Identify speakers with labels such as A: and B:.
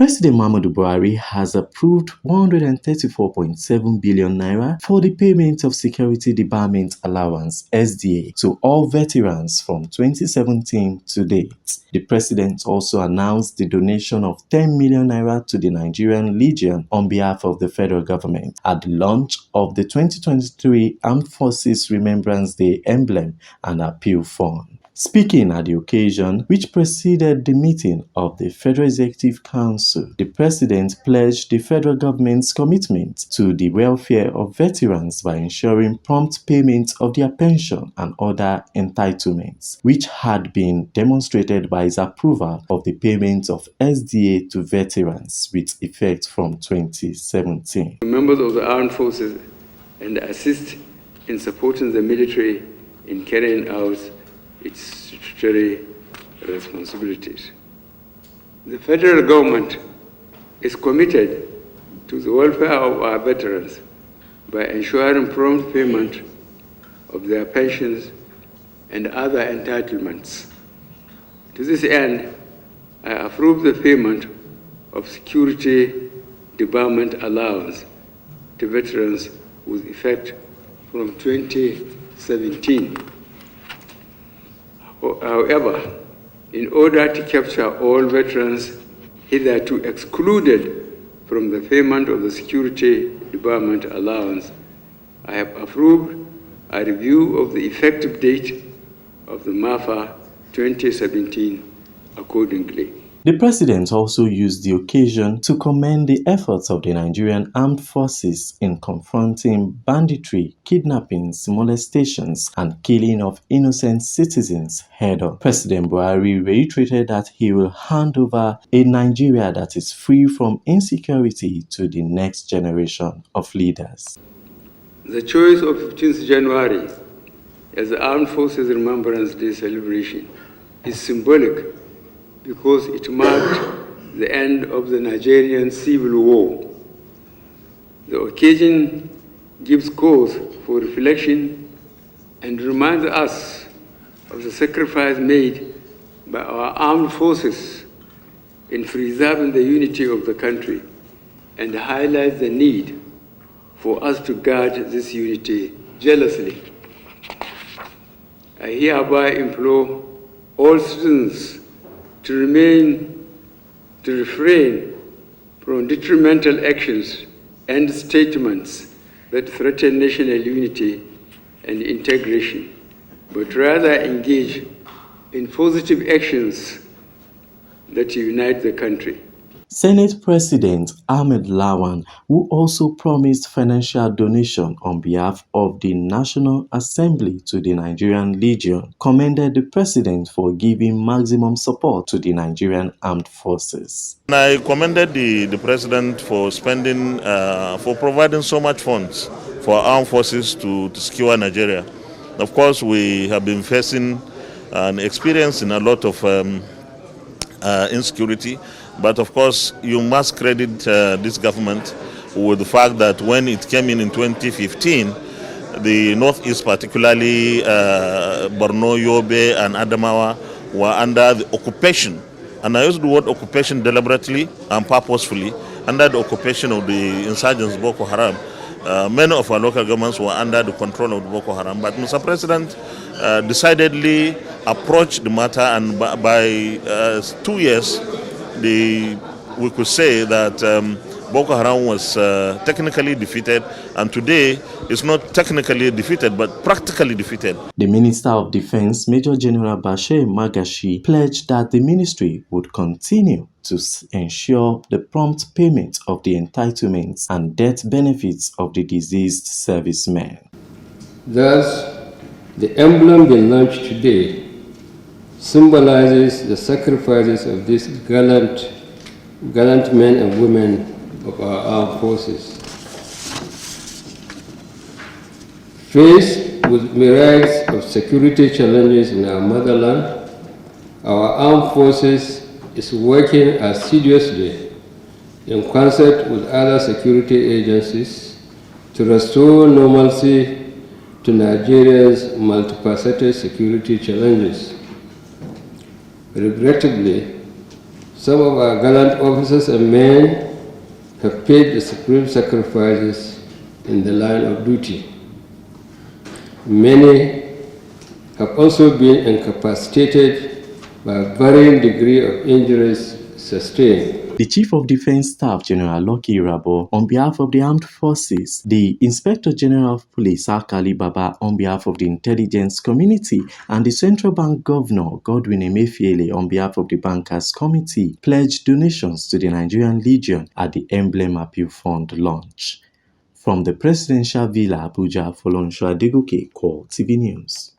A: President Muhammadu Buhari has approved 134.7 billion naira for the payment of Security Debarment Allowance (SDA) to all veterans from 2017 to date. The president also announced the donation of 10 million naira to the Nigerian Legion on behalf of the federal government at the launch of the 2023 Armed Forces Remembrance Day Emblem and Appeal Fund. Speaking at the occasion, which preceded the meeting of the Federal Executive Council, the President pledged the federal government's commitment to the welfare of veterans by ensuring prompt payment of their pension and other entitlements, which had been demonstrated by his approval of the payment of SDA to veterans with effect from 2017.
B: Members of the armed forces and assist in supporting the military in carrying out its statutory responsibilities. The federal government is committed to the welfare of our veterans by ensuring prompt payment of their pensions and other entitlements. To this end, I approve the payment of Security Debarment Allowance to veterans with effect from 2017. However, in order to capture all veterans hitherto excluded from the payment of the Security Debarment Allowance, I have approved a review of the effective date of the MAFA 2017 accordingly.
A: The president also used the occasion to commend the efforts of the Nigerian Armed Forces in confronting banditry, kidnappings, molestations, and killing of innocent citizens head-on. President Buhari reiterated that he will hand over a Nigeria that is free from insecurity to the next generation of leaders.
B: The choice of 15th January as the Armed Forces Remembrance Day celebration is symbolic because it marked the end of the Nigerian Civil War. The occasion gives cause for reflection and reminds us of the sacrifice made by our armed forces in preserving the unity of the country and highlights the need for us to guard this unity jealously. I hereby implore all citizens to refrain from detrimental actions and statements that threaten national unity and integration, but rather engage in positive actions that unite the country.
A: Senate President Ahmed Lawan, who also promised financial donation on behalf of the National Assembly to the Nigerian Legion, commended the president for giving maximum support to the Nigerian Armed Forces.
C: I commended the president for spending, for providing so much funds for our armed forces to secure Nigeria. Of course, we have been facing and experiencing a lot of insecurity. But of course, you must credit this government with the fact that when it came in 2015, the Northeast, particularly Borno, Yobe, and Adamawa, were under the occupation. And I use the word occupation deliberately and purposefully, under the occupation of the insurgents Boko Haram. Many of our local governments were under the control of Boko Haram. But Mr. President decidedly approached the matter, and by 2 years, we could say that Boko Haram was technically defeated, and today it's not technically defeated but practically defeated.
A: The Minister of Defense, Major General Bashir Magashi, pledged that the ministry would continue to ensure the prompt payment of the entitlements and death benefits of the deceased servicemen.
D: Thus, the emblem being launched today symbolizes the sacrifices of these gallant men and women of our armed forces. Faced with myriads of security challenges in our motherland, our armed forces is working assiduously in concert with other security agencies to restore normalcy to Nigeria's multifaceted security challenges. Regrettably, Some of our gallant officers and men have paid the supreme sacrifices in the line of duty. Many have also been incapacitated by a varying degree of injuries sustained.
A: The Chief of Defense Staff, General Lucky Rabo, on behalf of the Armed Forces, the Inspector General of Police, Akali Baba, on behalf of the intelligence community, and the Central Bank Governor, Godwin Emefiele, on behalf of the Bankers Committee, pledged donations to the Nigerian Legion at the Emblem Appeal Fund launch. From the Presidential Villa, Abuja, Folonsho Adegoke, Core TV News.